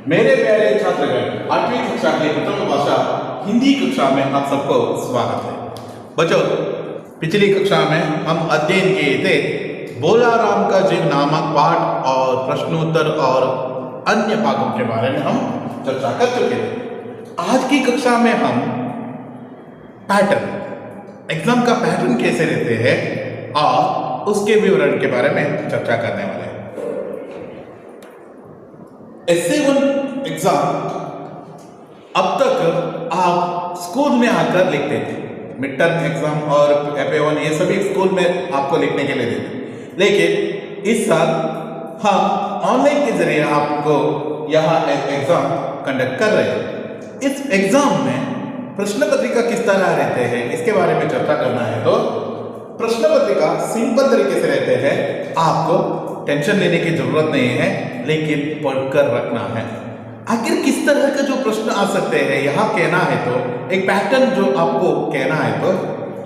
मेरे प्यारे छात्रगण, 8वीं कक्षा की प्रथम भाषा हिंदी कक्षा में आप सबको स्वागत है। बच्चों, पिछली कक्षा में हम अध्ययन किए थे बोलाराम का जीव नामक पाठ और प्रश्नोत्तर और अन्य भागों के बारे में हम चर्चा कर चुके थे। आज की कक्षा में हम पैटर्न, एग्जाम का पैटर्न कैसे रहते हैं और उसके विवरण के बारे में चर्चा करने वाले हैं। एस1 एग्जाम अब तक आप स्कूल में आकर लिखते थे। मिड टर्म एग्जाम और FA1 ये सभी स्कूल में आपको लिखने के लिए देते, लेकिन इस साल हम ऑनलाइन के जरिए आपको यहाँ एग्जाम कंडक्ट कर रहे हैं। इस एग्जाम में प्रश्न पत्रिका किस तरह रहते हैं इसके बारे में चर्चा करना है। तो प्रश्न पत्रिका सिंपल तरीके से रहते हैं, आपको टेंशन लेने की जरूरत नहीं है, लेकिन पढ़कर रखना है। आखिर किस तरह का जो प्रश्न आ सकते हैं यहाँ कहना है तो एक पैटर्न जो आपको कहना है तो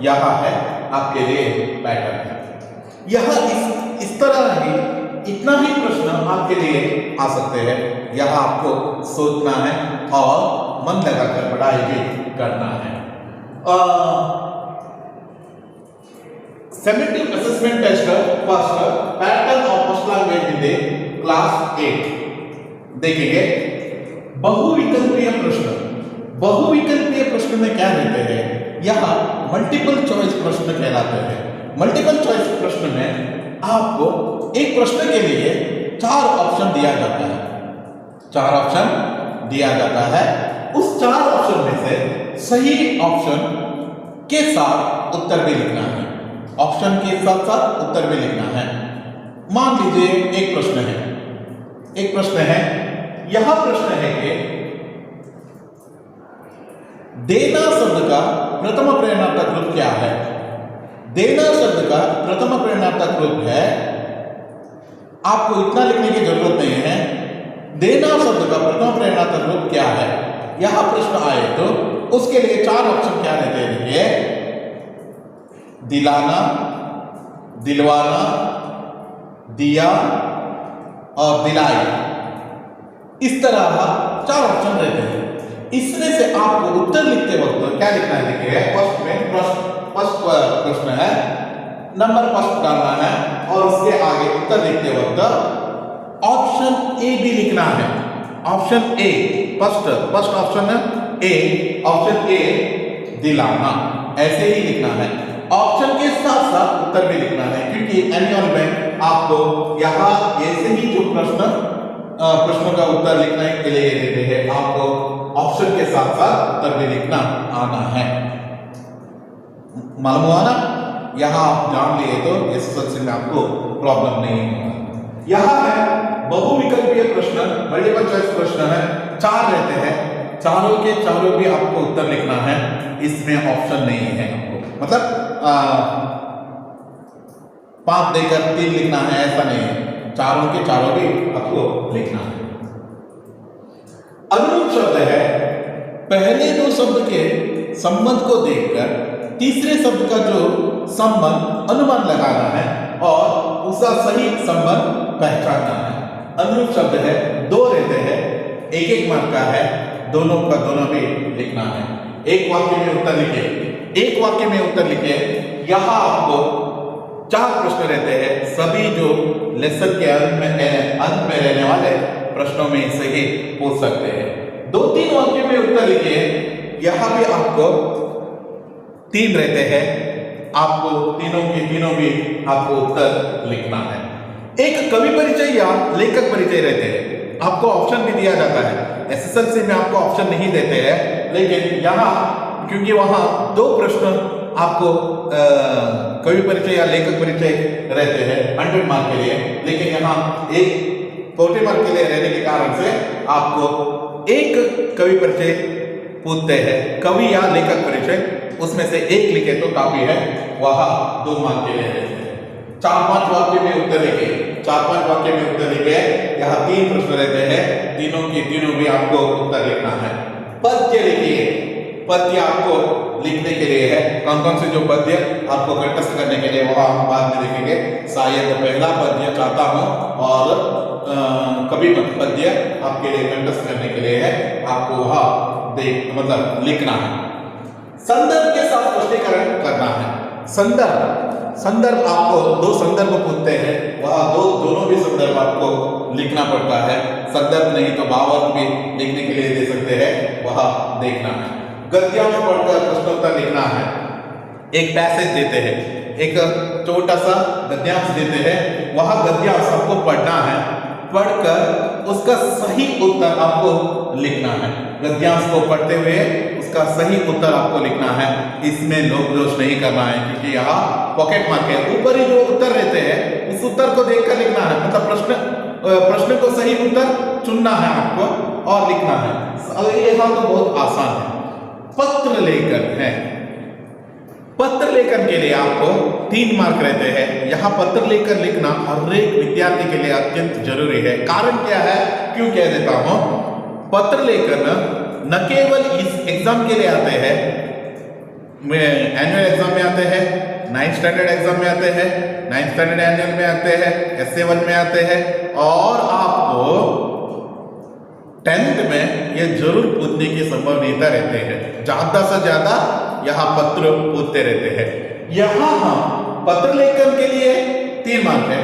यहाँ है आपके लिए पैटर्न है। यहाँ इस तरह ही इतना ही प्रश्न आपके लिए आ सकते हैं। यहाँ आपको सोचना है और मन लगाकर पढ़ाई भी करना है। Summative assessment test first pattern of first language Hindi class 8 देखेंगे। बहुविकल्पीय प्रश्न, बहुविकल्पीय प्रश्न में क्या रहते हैं, यहाँ मल्टीपल चॉइस प्रश्न कहलाते हैं। मल्टीपल चॉइस प्रश्न में आपको एक प्रश्न के लिए 4 ऑप्शन दिया जाता है। 4 ऑप्शन दिया जाता है, उस 4 ऑप्शन में से सही ऑप्शन के साथ उत्तर भी लिखना है। ऑप्शन के साथ साथ उत्तर भी लिखना है। मान लीजिए एक प्रश्न है, यह प्रश्न है कि देना शब्द का प्रथम प्रेरणात्मक रूप क्या है। देना शब्द का प्रथम प्रेरणात्मक रूप है, आपको इतना लिखने की जरूरत नहीं है। देना शब्द का प्रथम प्रेरणात्मक रूप क्या है, यह प्रश्न आए तो उसके लिए 4 ऑप्शन क्या रहते हैं। देखिए, दिलाना, दिलवाना, दिया और दिलाई, इस तरह 4 ऑप्शन रहते हैं। इसमें से आपको उत्तर लिखते वक्त क्या लिखना है। देखिए, फर्स्ट में फर्स्ट प्रश्न है, नंबर फर्स्ट डालना है और उसके आगे उत्तर लिखते वक्त ऑप्शन ए भी लिखना है। Option A first option A, option A दिलाना, ऐसे ही लिखना है। ऑप्शन के साथ साथ उत्तर भी लिखना है, क्योंकि एनुअल में आपको यहाँ ऐसे ही जो प्रश्नों का उत्तर लिखने के लिए देते हैं, आपको ऑप्शन के साथ साथ उत्तर भी लिखना आना है। मालूम हुआ ना, यहाँ आप जान लिए तो SSLC में आपको प्रॉब्लम नहीं होगा। यहाँ है बहुविकल्पीय प्रश्न, मल्टीपल चॉइस प्रश्न है, 4 रहते हैं। चारों के चारों भी आपको उत्तर लिखना है, इसमें ऑप्शन नहीं है। आपको मतलब 5 देकर 3 लिखना है ऐसा नहीं है, चारों के चारों भी आपको लिखना है। अनुरूप शब्द है, पहले 2 शब्द के संबंध को देखकर तीसरे शब्द का जो संबंध अनुमान लगाना है और उसका सही संबंध पहचानना है। अनुरूप शब्द है, 2 रहते हैं, 1-1 मार्क का है, दोनों का दोनों भी लिखना है। एक वाक्य में उत्तर लिखे। यहाँ आपको 4 प्रश्न रहते हैं, सभी जो लेसन के अंत में रहने वाले प्रश्नों में से ही पूछ सकते हैं। 2-3 वाक्य में उत्तर लिखिए। यहाँ भी आपको 3 रहते हैं, आपको तीनों के तीनों भी आपको उत्तर लिखना है। एक कवि परिचय या लेखक परिचय रहते हैं, आपको ऑप्शन भी दिया जाता है। SSLC में आपको ऑप्शन नहीं देते हैं, लेकिन यहाँ क्योंकि वहाँ 2 प्रश्न आपको कवि परिचय या लेखक परिचय रहते हैं 100 मार्क के लिए, लेकिन यहाँ एक 40 मार्क के लिए रहने के कारण से आपको एक कवि परिचय पूछते हैं, कवि या लेखक परिचय, उसमें से एक लिखे तो काफी है, वहाँ 2 मार्क के लिए रहते हैं। 4-5 वाक्य में उत्तर लिखे। यहाँ 3 प्रश्न रहते हैं, तीनों की तीनों भी आपको उत्तर लिखना है। पद्य लिखिए। पद्य आपको लिखने के लिए है। कौन कौन से जो पद्य आपको कंठस्थ करने के लिए वह हम बाद में देखेंगे। शायद पहला पद्य चाहता हूँ और कभी मत पद्य आपके लिए कंठस्थ करने के लिए है, आपको वह मतलब लिखना है। संदर्भ के साथ स्पष्टीकरण करना है। संदर्भ आपको दो संदर्भ पूछते हैं, वह दोनों भी संदर्भ आपको लिखना पड़ता है। संदर्भ नहीं तो भावार्थ भी लिखने के लिए दे सकते हैं, वह देखना है। गद्यांश पढ़कर प्रश्नोत्तर लिखना है। एक पैसेज देते हैं, एक छोटा सा गद्यांश देते हैं, वह गद्यांश आपको पढ़ना है, पढ़कर उसका सही उत्तर आपको लिखना है। गद्यांश को पढ़ते हुए उसका सही उत्तर आपको लिखना है। इसमें लोभ दोष नहीं करना है, क्योंकि यहाँ पॉकेट मार्क है। ऊपर ही जो उत्तर रहते हैं उस उत्तर को देखकर लिखना है, मतलब प्रश्न को सही उत्तर चुनना है आपको और लिखना है। यहाँ तो बहुत आसान है। पत्र लेखन है। पत्र लेखन के लिए आपको 3 मार्क रहते हैं। यहाँ पत्र लेखन लिखना हर एक विद्यार्थी के लिए अत्यंत जरूरी है। कारण क्या है, क्यों कह देता हूं, पत्र लेखन न केवल इस एग्जाम के लिए आते हैं, एनुअल एग्जाम में आते हैं, 9th स्टैंडर्ड एग्जाम में आते हैं, 9th स्टैंडर्ड एनुअल में आते हैं, S7 में आते हैं, और आपको 10th में ये जरूर पूछने की संभावना रहते हैं। ज्यादा से ज्यादा यहाँ पत्र पूछते रहते हैं। यहाँ हम पत्र लेखन के लिए 3 मार्क है।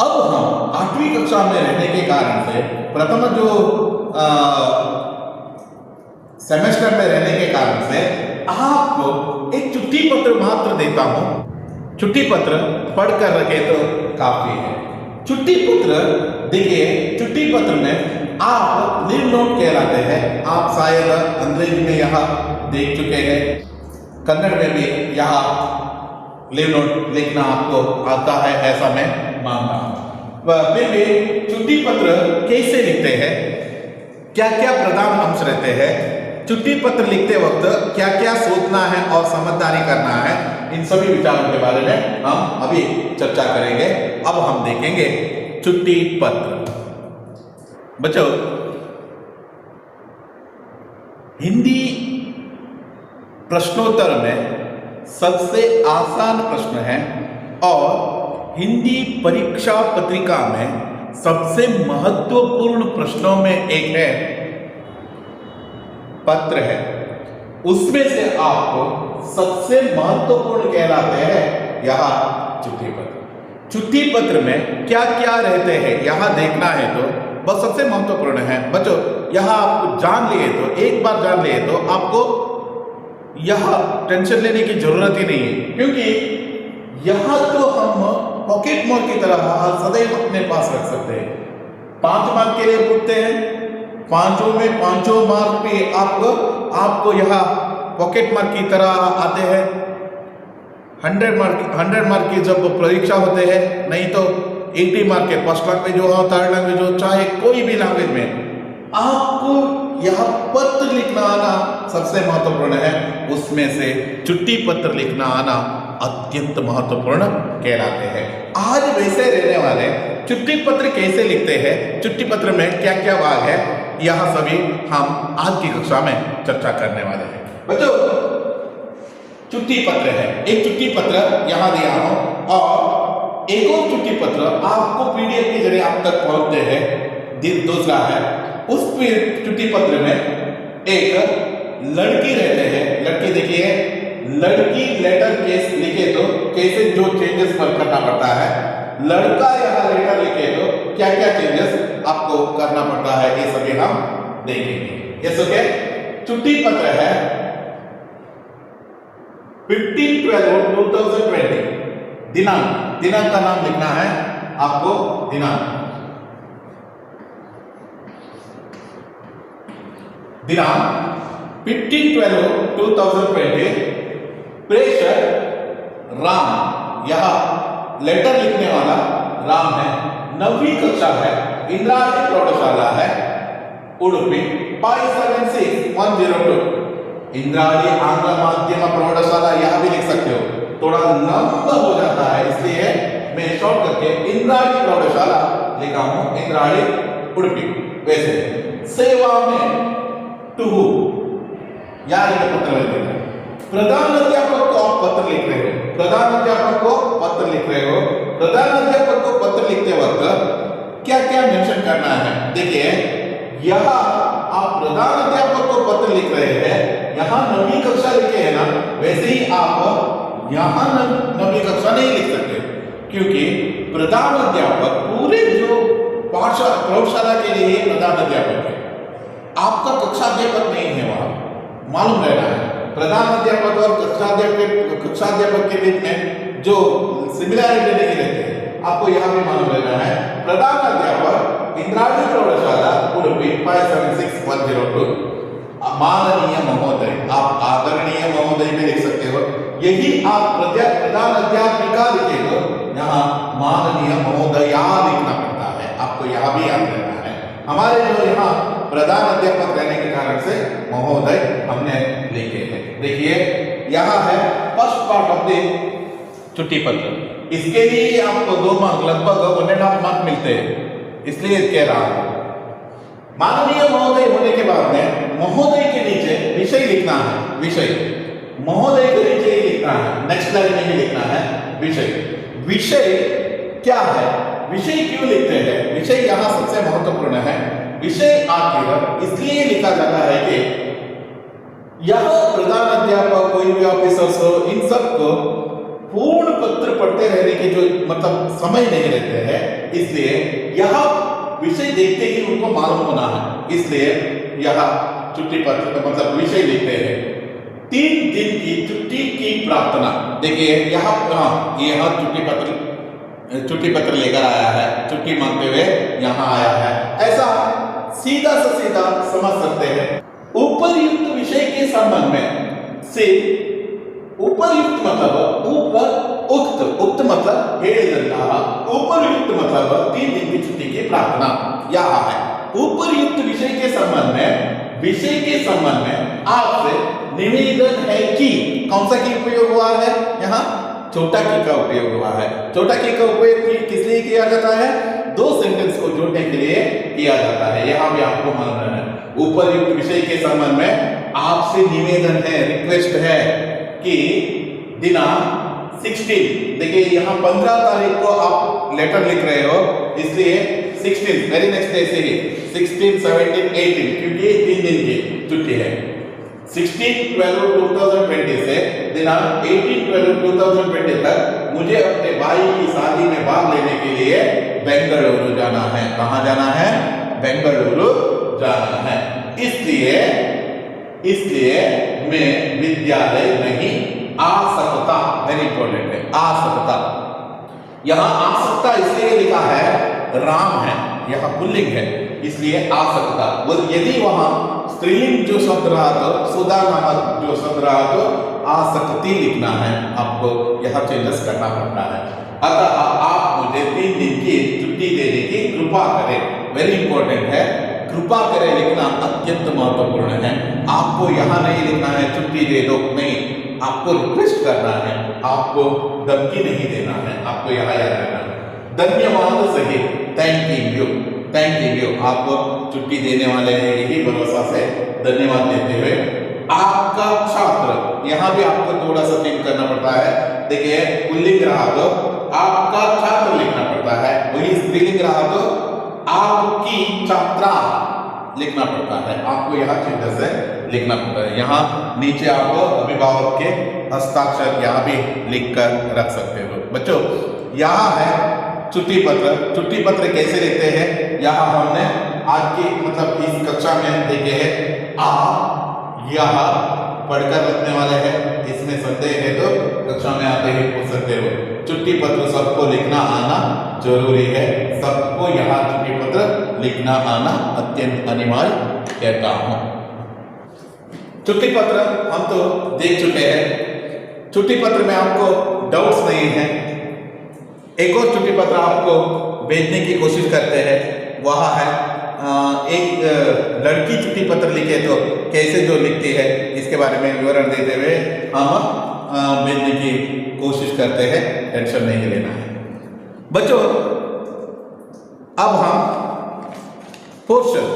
अब हम 8वीं कक्षा में रहने के कारण से, प्रथम जो सेमेस्टर में रहने के कारण से आपको एक चिट्ठी पत्र मात्र देता हूं। चिट्ठी पत्र पढ़कर रखे तो काफी है। चिट्ठी पत्र देखिए, चिट्ठी पत्र में आप लीव नोट कहलाते हैं। आप शायद अंग्रेजी में यहाँ देख चुके हैं, कन्नड़ में भी यहाँ लीव नोट लिखना आपको आता है, ऐसा मैं मानता हूँ। फिर भी चिट्ठी पत्र कैसे लिखते हैं, क्या क्या प्रधान अंश रहते हैं, चिट्ठी पत्र लिखते वक्त क्या क्या सोचना है और समझदारी करना है, इन सभी विचारों के बारे में हम अभी चर्चा करेंगे। अब हम देखेंगे चिट्ठी पत्र। बच्चों, हिंदी प्रश्नोत्तर में सबसे आसान प्रश्न है और हिंदी परीक्षा पत्रिका में सबसे महत्वपूर्ण प्रश्नों में एक है, पत्र है। उसमें से आपको सबसे महत्वपूर्ण कहलाते हैं यहाँ चिट्ठी पत्र। चिट्ठी पत्र में क्या क्या रहते हैं यहाँ देखना है तो बस सबसे महत्वपूर्ण है। बच्चों, यहाँ आप जान लिए तो, एक बार जान लिए तो आपको यहाँ टेंशन लेने की जरूरत ही नहीं है, क्योंकि यहाँ तो हम पॉकेट मार्क की तरह सदैव अपने पास रख सकते हैं। 5 मार्क के लिए पूछते हैं, पांचों में 5 मार्क भी आपको यहाँ पॉकेट मार्क की तरह आते हैं। 100 मार्क की जब परीक्षा होते हैं, नहीं तो 80 मार्क के फर्स्ट लैंग्वेज हो, थर्ड लैंग्वेज हो, चाहे कोई भी लैंग्वेज में आपको यहाँ पत्र लिखना आना सबसे महत्वपूर्ण है। उसमें से चिट्ठी पत्र लिखना आना अत्यंत महत्वपूर्ण कहलाते हैं। आज वैसे रहने वाले चिट्ठी पत्र कैसे लिखते हैं, चिट्ठी पत्र में क्या क्या भाग है, यह सभी हम आज की कक्षा में चर्चा करने वाले हैं। बच्चों, चिट्ठी पत्र है, एक चिट्ठी पत्र यहाँ दिया हूं और एक और चिट्ठी पत्र आपको पीडीएफ के जरिए आप तक पहुंचते हैं। दूसरा है, उस चिट्ठी पत्र में एक लड़की रहते हैं। लड़की देखिए, लड़की लेटर केस लिखे तो कैसे जो चेंजेस करना पड़ता है, लड़का यहाँ लेटर लिखे तो क्या क्या चेंजेस आपको करना पड़ता है, ये सभी हम देखेंगे। Yes, okay. चिट्ठी पत्र है 15/12/2020। दिनांक का नाम लिखना है आपको, दिनांक 15/12/2020। प्रेषक राम, यह लेटर लिखने वाला राम है। 9वीं कक्षा है, इंद्राणी प्रौढ़शाला है, उडुपी 576102। इंद्राणी आंग्ल माध्यम प्रौढ़शाला यह भी लिख सकते हो, थोड़ा लंबा हो जाता है इसलिए मैं शॉर्ट करके इंद्राणी प्रौढ़शाला लिखा हूं, इंद्राणी उडुपी। वैसे सेवा में टू, या ये पत्र लिख देना। प्रधान अध्यापक को आप पत्र लिख रहे हो, प्रधान अध्यापक को पत्र लिख रहे हो। प्रधान अध्यापक को पत्र लिखते वक्त क्या क्या मेंशन करना है? देखिए, यहाँ आप प्रधान अध्यापक को पत्र लिख रहे हैं, यहाँ नवीं कक्षा लिखे है ना, वैसे ही आप यहाँ नवीं कक्षा नहीं लिख सकते, क्योंकि प्रधान अध्यापक पूरे जो पाठशाला प्रयोगशाला के लिए प्रधान अध्यापक है, आपका कक्षाध्यापक नहीं है। वहां मालूम रहना है, प्रधान अध्यापक और कक्षाध्यापक के बीच में जो सिमिलैरिटी नहीं रहती है, आपको यहाँ भी मालूम रहना है। प्रधान अध्यापक इंद्राजी प्रौढ़शाला उडुपी 576102, माननीय महोदय, आप आदरणीय महोदय में लिख सकते हो। यही आप प्रधान अध्यापिका लिखे हो, यहाँ माननीय महोदया लिखना पड़ता है, आपको यहाँ भी याद रखना है। हमारे जो यहाँ प्रधान अध्यापक रहने के कारण से महोदय हमने लिखे हैं। देखिए, यहाँ है फर्स्ट पार्ट ऑफ द छुट्टी पत्र, इसके लिए आपको 2 मार्क, लगभग 1.5 मार्क मिलते हैं, इसलिए कह रहा हूं। माननीय महोदय होने के बाद में महोदय के नीचे विषय लिखना है, विषय महोदय के नीचे ही लिखना है, नेक्स्ट लाइन में ही लिखना है विषय। विषय क्या है, विषय क्यों लिखते हैं? विषय यहाँ सबसे महत्वपूर्ण है। विषय आखिर इसलिए लिखा जाता है कि यह प्रधान अध्यापक, कोई भी ऑफिसर्स हो, इन सबको पूर्ण पत्र पढ़ते रहने के जो मतलब समय नहीं रहते हैं, इसलिए यह विषय देखते ही उनको मालूम होना है, इसलिए यह छुट्टी पत्र मतलब विषय लिखते हैं। 3 दिन की छुट्टी की प्रार्थना। देखिए, यहाँ छुट्टी पत्र लेकर आया है, छुट्टी मांगते हुए यहाँ आया है, ऐसा सीधा से सीधा समझ सकते हैं। उपर्युक्त विषय के संबंध में से उपर्युक्त मतलब ऊपर, उक्त मतलब उपर्युक्त मतलब 3 दिन की छुट्टी की प्रार्थना यहाँ है। उपर्युक्त विषय के संबंध में आपसे निवेदन है कि, कौन सा की उपयोग हुआ है? यहाँ छोटा की का उपयोग हुआ है। छोटा की का उपयोग किस लिए किया जाता है? 2 सेंटेंस को जोड़ने के लिए किया जाता है, यहाँ भी आपको मालूम रहना है। उपर्युक्त विषय के संबंध में आपसे निवेदन है, रिक्वेस्ट है कि दिनांक 16, देखिए यहाँ 15 तारीख को आप लेटर लिख रहे हो, इसलिए 16 वेरी नेक्स्ट डे से ही 16, 17, 18, क्योंकि 3 दिन की छुट्टी है। 16/12/2020 से दिनांक 18/12/2020 तक मुझे अपने भाई की शादी में भाग लेने के लिए बेंगलुरु जाना है। कहाँ जाना है? बेंगलुरु जाना है। इसलिए मैं विद्यालय नहीं आ सकता। वेरी इंपॉर्टेंट है, आ सकता। यहाँ आ सकता इसलिए लिखा है, राम है, यहाँ पुल्लिंग है, इसलिए आ सकता। वो यदि वहां स्त्रीलिंग जो शब्द रहा तो, सुधा नामक जो शब्द रहा तो आ सकती लिखना है, आपको यहाँ चेंजेस करना पड़ता है। अतः आप मुझे 3 दिन की छुट्टी देने की कृपा करें। वेरी इंपॉर्टेंट है, कृपा करें लिखना अत्यंत महत्वपूर्ण है। आपको यहाँ नहीं लिखना है छुट्टी दे दो, नहीं, आपको रिक्वेस्ट करना है, आपको धमकी नहीं देना है, आपको यहाँ याद रखना है। धन्यवाद सहित थैंक यू, आपको छुट्टी देने वाले हैं, यही भरोसा से धन्यवाद देते हुए आपका छात्र, यहाँ भी आपको थोड़ा सा थिंक करना पड़ता है। देखिए, पुल्लिंग रहा तो आपका छात्र लिखना पड़ता है, वही स्त्रीलिंग रहा तो आपकी छात्रा लिखना पड़ता है, आपको यहाँ चिन्ह से लिखना पड़ता है। यहाँ नीचे आपको अभिभावक के हस्ताक्षर यहाँ भी लिख कर रख सकते हो। बच्चों, यहाँ है छुट्टी पत्र कैसे लिखते हैं, यहाँ हमने आज की मतलब इस कक्षा में देखे हैं। आप यहाँ पढ़कर रखने वाले हैं, इसमें संदेह है तो कक्षा में आते ही पूछ सकते हो। छुट्टी पत्र सबको लिखना आना जरूरी है, सबको यहाँ छुट्टी पत्र लिखना आना अत्यंत अनिवार्य कहता हूँ। छुट्टी पत्र हम तो देख चुके हैं, छुट्टी पत्र में आपको डाउट्स नहीं है। एक और छुट्टी पत्र आपको भेजने की कोशिश करते हैं, वह है एक लड़की छुट्टी पत्र लिखे तो कैसे जो लिखती है, इसके बारे में विवरण देते हुए हम भेजने की कोशिश करते हैं, टेंशन नहीं लेना है। बच्चों, अब हम पोर्शन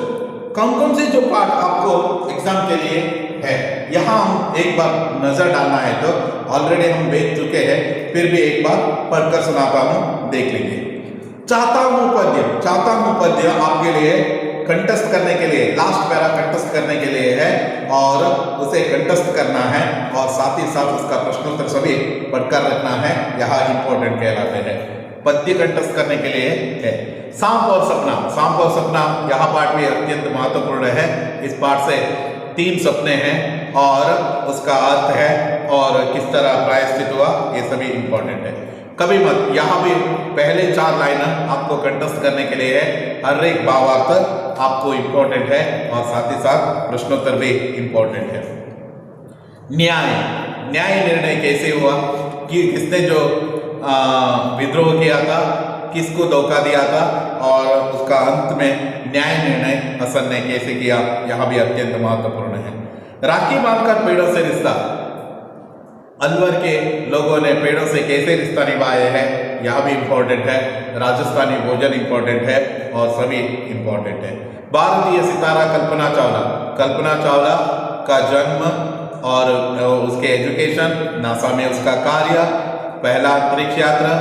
कौन कौन से जो पार्ट आपको एग्जाम के लिए है। यहाँ हम एक बार नजर डालना है तो ऑलरेडी हम देख चुके हैं, फिर भी एक बार पढ़कर सुनाता हूँ, देख लीजिए। चाहता हूँ पद्य आपके लिए कंटस्ट करने के लिए, लास्ट पैरा कंटस्ट करने के लिए है और उसे कंटस्ट करना है और साथ ही साथ उसका प्रश्नोत्तर सभी पढ़कर रखना है, यहाँ इंपॉर्टेंट कहलाते हैं। पद्य कंटस्ट करने के लिए है। सांप और सपना यह पाठ भी अत्यंत महत्वपूर्ण है। इस पाठ से 3 सपने हैं और उसका अर्थ है और किस तरह प्रायश्चित हुआ, ये सभी इंपॉर्टेंट है। कभी मत, यहाँ भी पहले 4 लाइन आपको कंटस्ट करने के लिए है, हर एक भावार्थ आपको इंपॉर्टेंट है और साथ ही साथ प्रश्नोत्तर भी इंपॉर्टेंट है। न्याय निर्णय कैसे हुआ, कि किसने जो विद्रोह किया था, किसको धोखा दिया था और उसका अंत में न्याय निर्णय हसन ने कैसे किया, यह भी अत्यंत महत्वपूर्ण है। राखी बांधकर पेड़ों से रिश्ता, अलवर के लोगों ने पेड़ों से कैसे रिश्ता निभाए हैं, यह भी इंपॉर्टेंट है। राजस्थानी भोजन इंपॉर्टेंट है और सभी इंपॉर्टेंट है। भारतीय सितारा कल्पना चावला का जन्म और उसके एजुकेशन, नासा में उसका कार्य, पहला अंतरिक्ष यात्रा,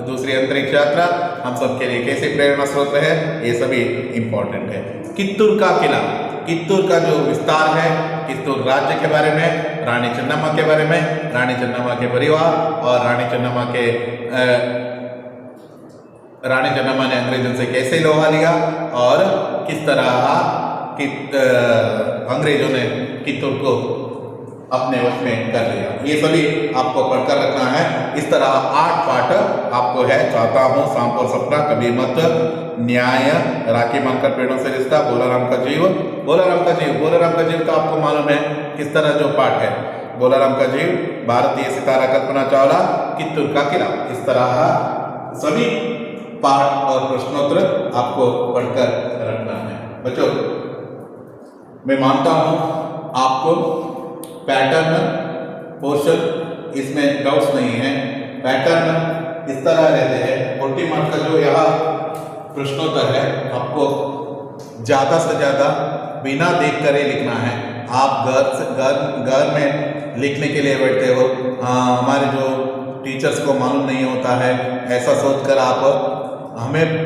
दूसरी अंतरिक्ष यात्रा हम सब के लिए कैसे प्रेरणा स्रोत है, ये सभी इंपॉर्टेंट है। कित्तूर का किला, कित्तूर का जो विस्तार है, कित्तूर राज्य के बारे में, रानी चन्नम्मा के बारे में, रानी चन्नम्मा के परिवार और रानी चन्नम्मा ने अंग्रेजों से कैसे लोहा लिया और किस तरह अंग्रेजों ने कित्तूर को अपने वश में कर लिया, ये सभी आपको पढ़कर रखना है। इस तरह 8 पाठ आपको है। चाहता हूँ, सांप और सपना, कभी मत, न्याय, राखी बांधकर पेड़ों से रिश्ता, बोलाराम का जीव तो आपको मालूम है किस तरह जो पाठ है। बोलाराम का जीव, भारतीय सितारा कल्पना चावला, कित्तूर का किला, इस तरह सभी पाठ और प्रश्नोत्तर आपको पढ़कर रखना है। बच्चों, मैं मानता हूँ आपको पैटर्न पोर्शन इसमें डाउट्स नहीं है। पैटर्न इस तरह रहते हैं। 40 मार्क का जो यहाँ प्रश्नोत्तर है, आपको ज़्यादा से ज़्यादा बिना देख कर ही लिखना है। आप घर में लिखने के लिए बैठते हो, हमारे जो टीचर्स को मालूम नहीं होता है, ऐसा सोचकर आप हमें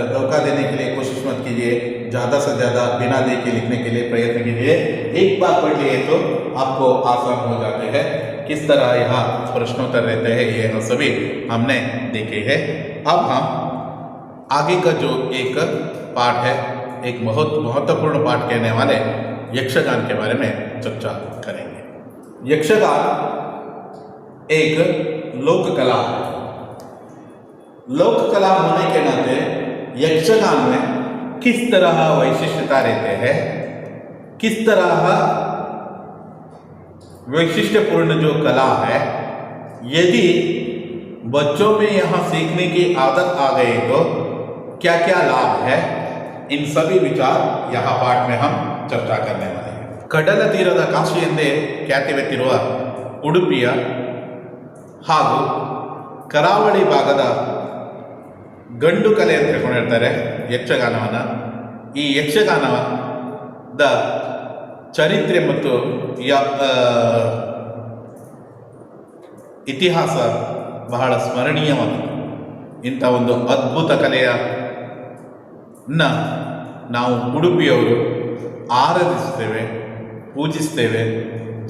धोखा देने के लिए कोशिश मत कीजिए। ज़्यादा से ज़्यादा बिना देख के लिखने के लिए प्रयत्न कीजिए। एक बार पढ़ लिए तो आपको आसान हो जाते हैं। किस तरह यहाँ प्रश्नोत्तर रहते हैं, ये हम सभी हमने देखे हैं। अब हम आगे का जो एक पाठ है, एक बहुत महत्वपूर्ण पाठ कहने वाले यक्षगान के बारे में चर्चा करेंगे। यक्षगान एक लोक कला है। लोक कला होने के नाते यक्षगान में किस तरह वैशिष्ट्यता रहते हैं, किस तरह वैशिष्ट्यपूर्ण जो कला है, यदि बच्चों में यहाँ सीखने की आदत आ गई तो क्या क्या लाभ है, इन सभी विचार यहाँ पाठ में हम चर्चा करने वाले हैं। ಕಡಲ ತೀರದ ಕಾಶಿ ಎಂದೇ ಖ್ಯಾತಿವೆತ್ತಿರುವ ಉಡುಪಿಯ ಹಾಗೂ ಕರಾವಳಿ ಭಾಗದ ಗಂಡು ಕಲೆ ಅಂತ ಹೇಳ್ತಾರೆ ಯಕ್ಷಗಾನವನ್ನು. ಈ ಯಕ್ಷಗಾನದ ಚರಿತ್ರೆ ಮತ್ತು ಇತಿಹಾಸ ಬಹಳ ಸ್ಮರಣೀಯವಾಗಿದೆ. ಇಂಥ ಒಂದು ಅದ್ಭುತ ಕಲೆಯನ್ನು ನಾವು ಉಡುಪಿಯವರು ಆರಾಧಿಸ್ತೇವೆ, ಪೂಜಿಸ್ತೇವೆ.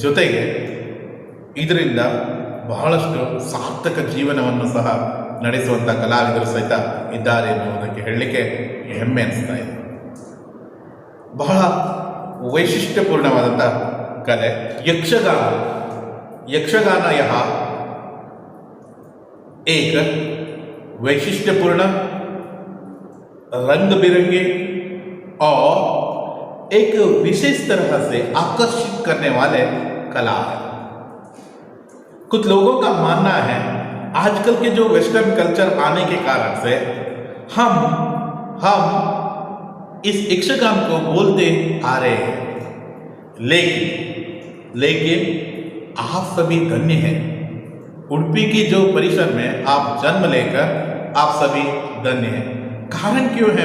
ಜೊತೆಗೆ ಇದರಿಂದ ಬಹಳಷ್ಟು ಸಾರ್ಥಕ ಜೀವನವನ್ನು ಸಹ ನಡೆಸುವಂಥ ಕಲಾವಿದರು ಸಹಿತ ಇದ್ದಾರೆ ಎನ್ನುವುದಕ್ಕೆ ಹೇಳಲಿಕ್ಕೆ ಹೆಮ್ಮೆ ಅನಿಸ್ತಾ ಇದೆ. ಬಹಳ ವೈಶಿಷ್ಟ್ಯಪೂರ್ಣವಾದಂಥ ಕಲೆ ಯಕ್ಷಗಾನ. यक्षगान यह एक वैशिष्ट्यपूर्ण, रंग बिरंगे और एक विशेष तरह से आकर्षित करने वाले कला है. कुछ लोगों का मानना है आजकल के जो वेस्टर्न कल्चर आने के कारण से हम इस यक्षगान को बोलते आ रहे हैं, लेकिन आप सभी धन्य हैं. उडुपी की जो परिसर में आप जन्म लेकर आप सभी धन्य हैं. कारण क्यों है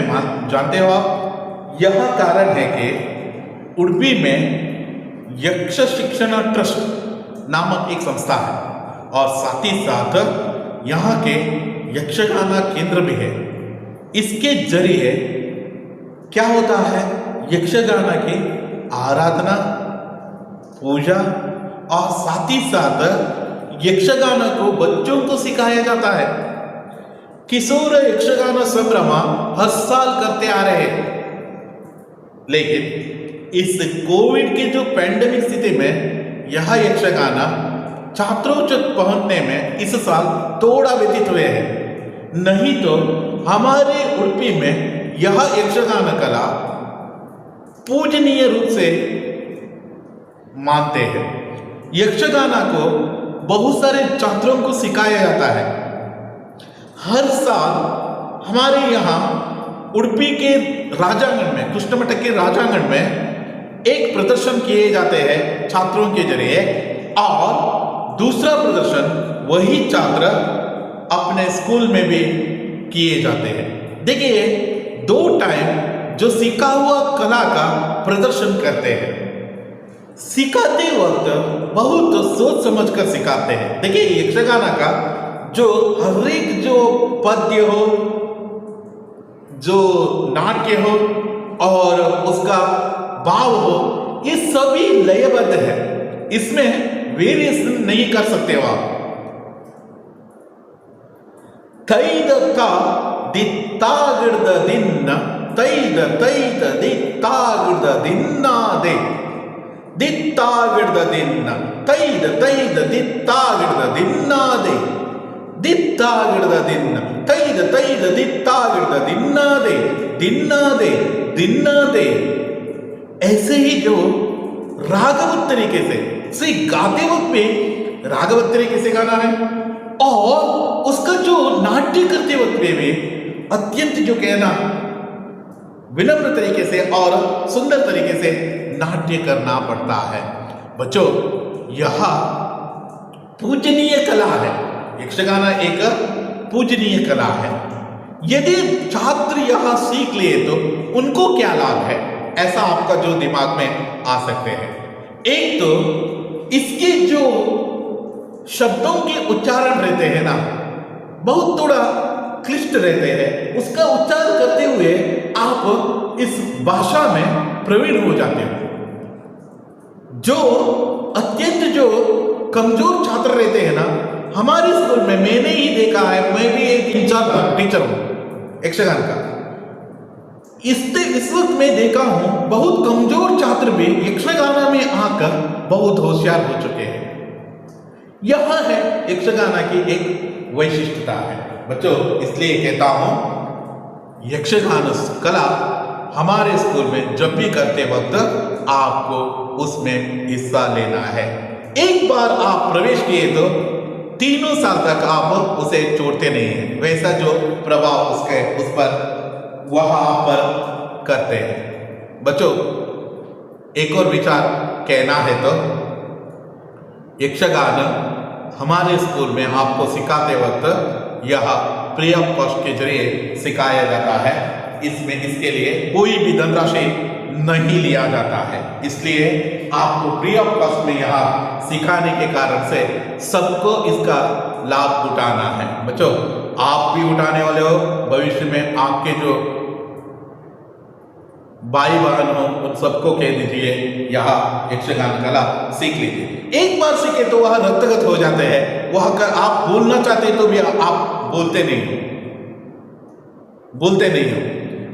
जानते हो आप? यह कारण है कि उडुपी में यक्ष शिक्षण ट्रस्ट नामक एक संस्था है और साथ ही साथ यहाँ के यक्षगाना केंद्र भी है। इसके जरिए क्या होता है, यक्षगाना की आराधना, पूजा और साथ ही साथ यक्षगाना को बच्चों को सिखाया जाता है। किशोर यक्षगाना संभ्रमा हर साल करते आ रहे हैं, लेकिन इस कोविड के जो पैंडेमिक स्थिति में यह यक्षगाना छात्रों तक पहुंचने में इस साल थोड़ा व्यतीत हुए हैं। नहीं तो हमारे उडुपी में यह यक्षगान कला पूजनीय रूप से मानते हैं। यक्षगाना को बहुत सारे छात्रों को सिखाया जाता है। हर साल हमारे यहाँ उडुपी के राजांगण में, कृष्णमठ के राजांगण में एक प्रदर्शन किए जाते हैं छात्रों के जरिए, और दूसरा प्रदर्शन वही छात्र अपने स्कूल में भी किए जाते हैं। देखिए, 2 टाइम जो सीखा हुआ कला का प्रदर्शन करते हैं। सिखाते वक्त बहुत सोच समझ कर सिखाते हैं। देखिए, यक्षगाना का जो हर एक जो पद्य हो, जो नाट्य हो और उसका भाव हो, ये सभी लयबद्ध है। इसमें वेरिएशन नहीं कर सकते हो आप। तैद ता दित्तागिर्द दिन्न, तैद तैद दित्तागिर्द दिन्ना दे, दित्तागिर्द दिन्न, तैद तैद दित्तागिर्द दिन्ना दे, दित्तागिर्द दिन्न, तैद तैद दित्तागिर्द दिन्ना दे, दिन्ना दे, दिन्ना दे। ऐसे ही जो रागवत तरीके से गाते वक्त भी रागवत तरीके से गाना है, और उसका जो नाट्य करते वक्त भी अत्यंत जो कहना विनम्र तरीके से और सुंदर तरीके से नाट्य करना पड़ता है। बच्चों, यह पूजनीय कला है। यक्षगाना एक पूजनीय कला है। यदि छात्र यह सीख लिए तो उनको क्या लाभ है, ऐसा आपका जो दिमाग में आ सकते हैं। एक तो इसके जो शब्दों के उच्चारण रहते हैं ना, बहुत थोड़ा क्लिष्ट रहते हैं। उसका उच्चारण करते हुए आप इस भाषा में प्रवीण हो जाते हो। जो अत्यंत जो कमजोर छात्र रहते हैं ना, हमारे स्कूल में मैंने ही देखा है, मैं भी एक इंचार्ज टीचर हूं यक्षगान का। इस वक्त मैं देखा हूं बहुत कमजोर छात्र भी यक्षगाना में आकर बहुत होशियार हो चुके हैं। यह है यक्षगाना की एक वैशिष्टता है। बच्चों, इसलिए कहता हूं यक्षगान कला हमारे स्कूल में जब भी करते वक्त आपको उसमें हिस्सा लेना है। एक बार आप प्रवेश किए तो 3 साल तक आप उसे छोड़ते नहीं हैं। वैसा जो प्रभाव उस पर वहां पर करते हैं। बच्चों, एक और विचार कहना है तो यक्षगान हमारे स्कूल में आपको सिखाते वक्त यह फ्री ऑफ कॉस्ट के जरिए सिखाया जाता है। इसमें इसके लिए कोई भी धनराशि नहीं लिया जाता है। इसलिए आपको फ्री ऑफ कॉस्ट में यह सिखाने के कारण से सबको इसका लाभ उठाना है। बच्चों, आप भी उठाने वाले हो। भविष्य में आपके जो भाई बहन हो उन सबको कह दीजिए यह यक्षगान कला सीख लीजिए। एक बार सीखे तो वह रक्तगत हो जाते हैं। वह आप बोलना चाहते तो भी आप बोलते नहीं हो।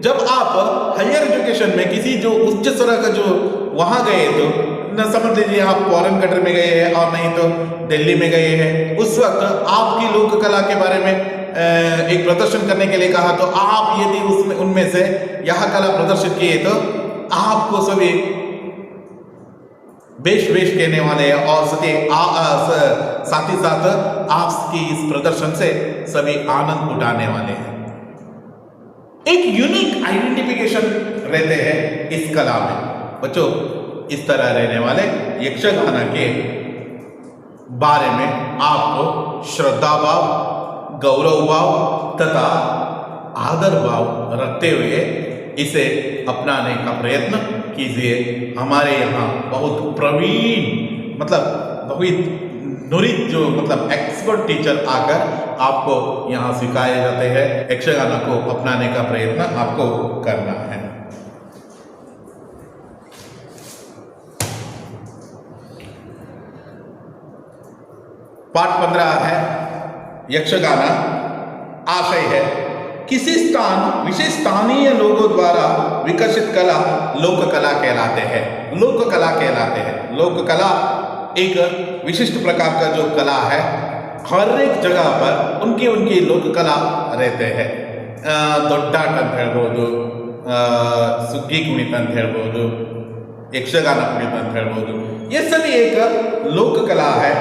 जब आप हायर एजुकेशन में किसी जो उच्च स्तर का जो वहां गए तो न समझ लीजिए आप फॉरेन कंट्री में गए हैं और नहीं तो दिल्ली में गए हैं, उस वक्त आपकी लोक कला के बारे में एक प्रदर्शन करने के लिए कहा तो आप यदि उसमें उनमें से यह कला प्रदर्शित किए तो आपको सभी बेश कहने वाले हैं और साथ ही साथ आपकी इस प्रदर्शन से सभी आनंद उठाने वाले हैं। एक यूनिक आइडेंटिफिकेशन रहते हैं इस कला में। बच्चों, इस तरह रहने वाले यक्षगाना के बारे में आपको श्रद्धा भाव, गौरव भाव तथा आदर भाव रखते हुए इसे अपनाने का प्रयत्न कीजिए। हमारे यहाँ बहुत प्रवीण मतलब बहुत नुरित जो मतलब एक्सपर्ट टीचर आकर आपको यहाँ सिखाए जाते हैं। यक्षगान को अपनाने का प्रयत्न आपको करना है। पाठ 15 है यक्षगान। आशय है किसी स्थान विशेष स्थानीय लोगों द्वारा विकसित कला लोक कला कहलाते हैं। लोक कला कहलाते हैं। लोक कला एक विशिष्ट प्रकार का जो कला है, हर एक जगह पर उनकी उनकी लोक कला रहते हैं। ದೊಡ್ಡಾಟ ಅಂತ ಹೇಳ್ಬೋದು, ಸುಗ್ಗಿ ಕುಣಿತ ಅಂತ ಹೇಳ್ಬೋದು, यक्षगान कुಣಿತ ಅಂತ ಹೇಳ್ಬೋದು। ये सभी एक लोक कला है।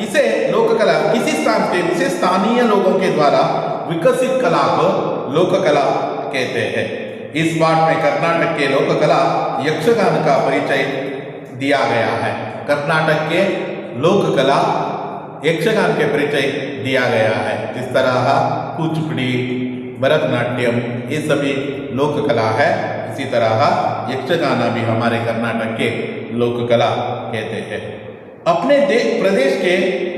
इसे लोक कला किसी स्थान के विशेष स्थानीय लोगों के द्वारा विकसित कला को लोक कला कहते हैं। इस पाठ में कर्नाटक के लोक कला यक्षगान का परिचय दिया गया है। कर्नाटक के लोक कला यक्षगान के परिचय दिया गया है। जिस तरह कुचिपुड़ी, भरतनाट्यम ये सभी लोक कला है, इसी तरह यक्षगान भी हमारे कर्नाटक के लोक कला कहते हैं। अपने प्रदेश के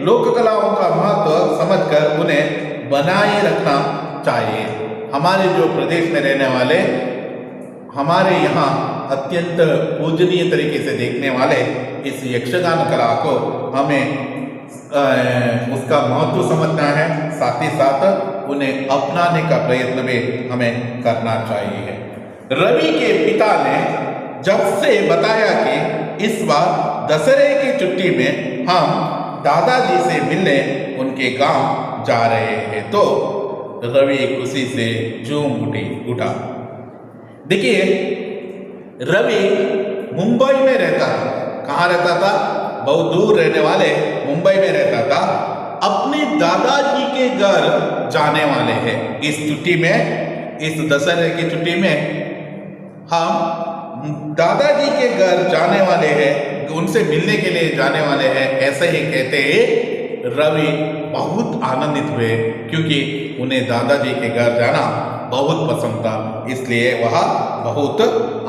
लोक कलाओं का महत्व समझकर उन्हें बनाए रखना चाहिए। हमारे जो प्रदेश में रहने वाले हमारे यहाँ अत्यंत पूजनीय तरीके से देखने वाले इस यक्षगान कला को हमें उसका महत्व समझना है, साथ ही साथ उन्हें अपनाने का प्रयत्न भी हमें करना चाहिए। रवि के पिता ने जब से बताया कि इस बार दशहरे की छुट्टी में हम दादाजी से मिलने उनके गांव जा रहे हैं तो रवि खुशी से झूम उठा। देखिए, रवि मुंबई में रहता था। कहाँ रहता था? बहुत दूर रहने वाले मुंबई में रहता था। अपने दादाजी के घर जाने वाले हैं इस छुट्टी में, इस दशहरे की छुट्टी में हम दादाजी के घर जाने वाले हैं, उनसे मिलने के लिए जाने वाले हैं। ऐसे ही कहते रवि बहुत आनंदित हुए क्योंकि उन्हें दादाजी के घर जाना बहुत पसंद था, इसलिए वह बहुत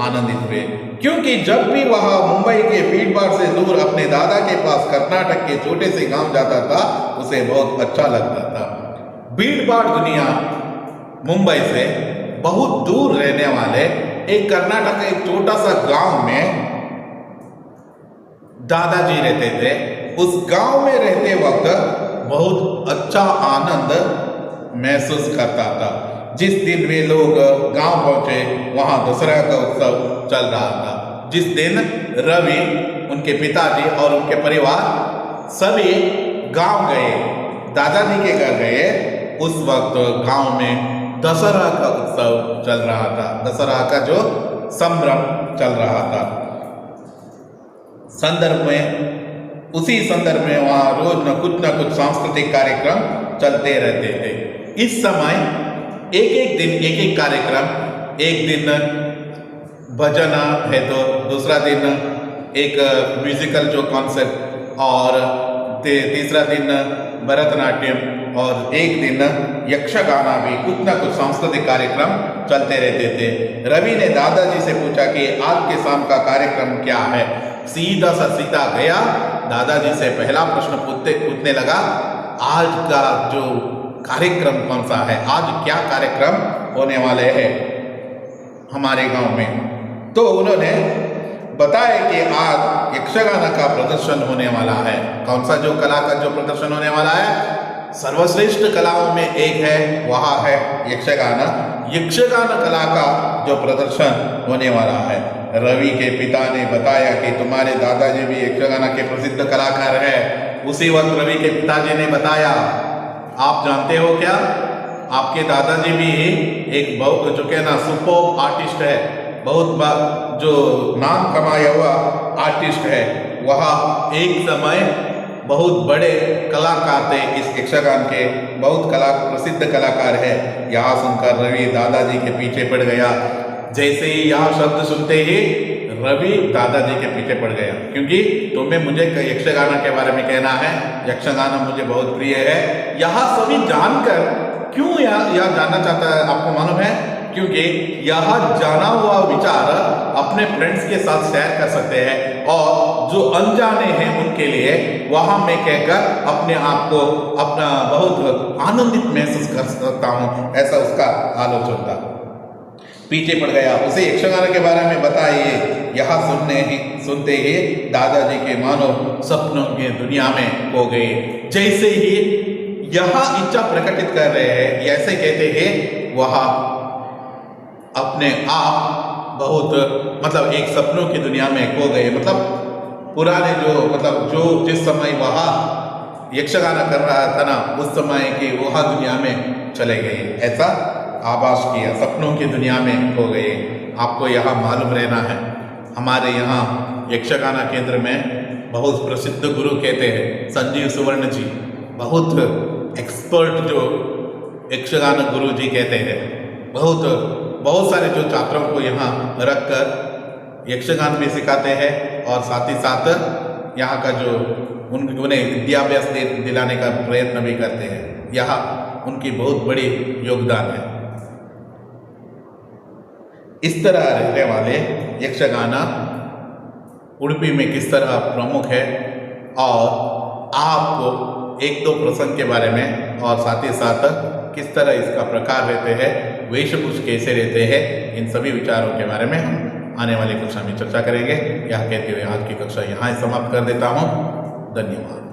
आनंदित हुए। क्योंकि जब भी वह मुंबई के भीड़-भाड़ से दूर अपने दादा के पास कर्नाटक के छोटे से गांव जाता था, उसे बहुत अच्छा लगता था। भीड़-भाड़ दुनिया मुंबई से बहुत दूर रहने वाले एक कर्नाटक का एक छोटा सा गांव में दादाजी रहते थे। उस गांव में रहते वक्त बहुत अच्छा आनंद महसूस करता था। जिस दिन वे लोग गांव पहुंचे वहां दशहरा का उत्सव चल रहा था। जिस दिन रवि, उनके पिताजी और उनके परिवार सभी गांव गए, दादाजी के घर गए, उस वक्त गांव में दशहरा का उत्सव चल रहा था। दशहरा का जो संभ्रम चल रहा था। संदर्भ में उसी संदर्भ में वहाँ रोज न कुछ सांस्कृतिक कार्यक्रम चलते रहते थे। इस समय एक एक कार्यक्रम, एक दिन भजन है तो दूसरा दिन एक म्यूजिकल जो कॉन्सेप्ट और तीसरा दिन भरतनाट्यम और एक दिन यक्षगाना भी कुछ न कुछ सांस्कृतिक कार्यक्रम चलते रहते थे। रवि ने दादाजी से पूछा कि आज के शाम का कार्यक्रम क्या है। सीधा गया दादाजी से पहला प्रश्न पूछने लगा, आज का जो कार्यक्रम कौन सा है, आज क्या कार्यक्रम होने वाले हैं हमारे गांव में। तो उन्होंने बताया कि आज यक्षगान का प्रदर्शन होने वाला है। कौन सा जो कला का जो प्रदर्शन होने वाला है, सर्वश्रेष्ठ कलाओं में एक है, वह है यक्षगान। यक्षगान कला का जो प्रदर्शन होने वाला है। रवि के पिता ने बताया कि तुम्हारे दादाजी भी यक्षगान के प्रसिद्ध कलाकार है। उसी वक्त रवि के पिताजी ने बताया, आप जानते हो क्या, आपके दादाजी भी एक बहुत जो क्या ना सुपर आर्टिस्ट है, बहुत जो नाम कमाया हुआ आर्टिस्ट है। वह एक समय बहुत बड़े कलाकार थे, इस यक्षगान के बहुत प्रसिद्ध कलाकार है। यहाँ सुनकर रवि दादाजी के पीछे पड़ गया। जैसे ही यह शब्द सुनते ही रवि दादाजी के पीछे पड़ गया, क्योंकि तुम्हें मुझे यक्षगान के बारे में कहना है, यक्षगान मुझे बहुत प्रिय है। यह सभी जानकर क्यों यह जानना चाहता है, आपको मालूम है क्योंकि यह जाना हुआ विचार अपने फ्रेंड्स के साथ शेयर कर सकते हैं और जो अनजाने हैं उनके लिए वहां मैं कहकर अपने आप को अपना बहुत आनंदित महसूस कर सकता हूं, ऐसा उसका आलोचन था। पीछे पड़ गया, उसे यक्षगान के बारे में बताइए। यह सुनते ही दादाजी के मानो सपनों की दुनिया में खो गए। जैसे ही यह इच्छा प्रकटित कर रहे हैं, ऐसे कहते हैं वह अपने आप बहुत मतलब एक सपनों की दुनिया में खो गए। मतलब पुराने जो जिस समय वह यक्षगान कर रहा था ना, उस समय की वह दुनिया में चले गए, ऐसा आभास किया, सपनों की दुनिया में खो गए। आपको यहाँ मालूम रहना है, हमारे यहाँ यक्षगान केंद्र में बहुत प्रसिद्ध गुरु कहते हैं संजीव सुवर्ण जी, बहुत एक्सपर्ट जो यक्षगान गुरु जी कहते हैं। बहुत सारे जो छात्रों को यहाँ रखकर यक्षगान भी सिखाते हैं और साथ ही साथ यहाँ का जो उन्हें विद्याभ्यास दिलाने का प्रयत्न भी करते हैं। यहाँ उनकी बहुत बड़ी योगदान है। इस तरह रहने वाले यक्षगान उडुपी में किस तरह प्रमुख है और आपको एक दो प्रसंग के बारे में और साथ ही साथ किस तरह इसका प्रकार रहते हैं, वेशभूष कैसे रहते हैं, इन सभी विचारों के बारे में हम आने वाली कक्षा में चर्चा करेंगे। यह कहते हुए आज की कक्षा यहाँ समाप्त कर देता हूँ। धन्यवाद।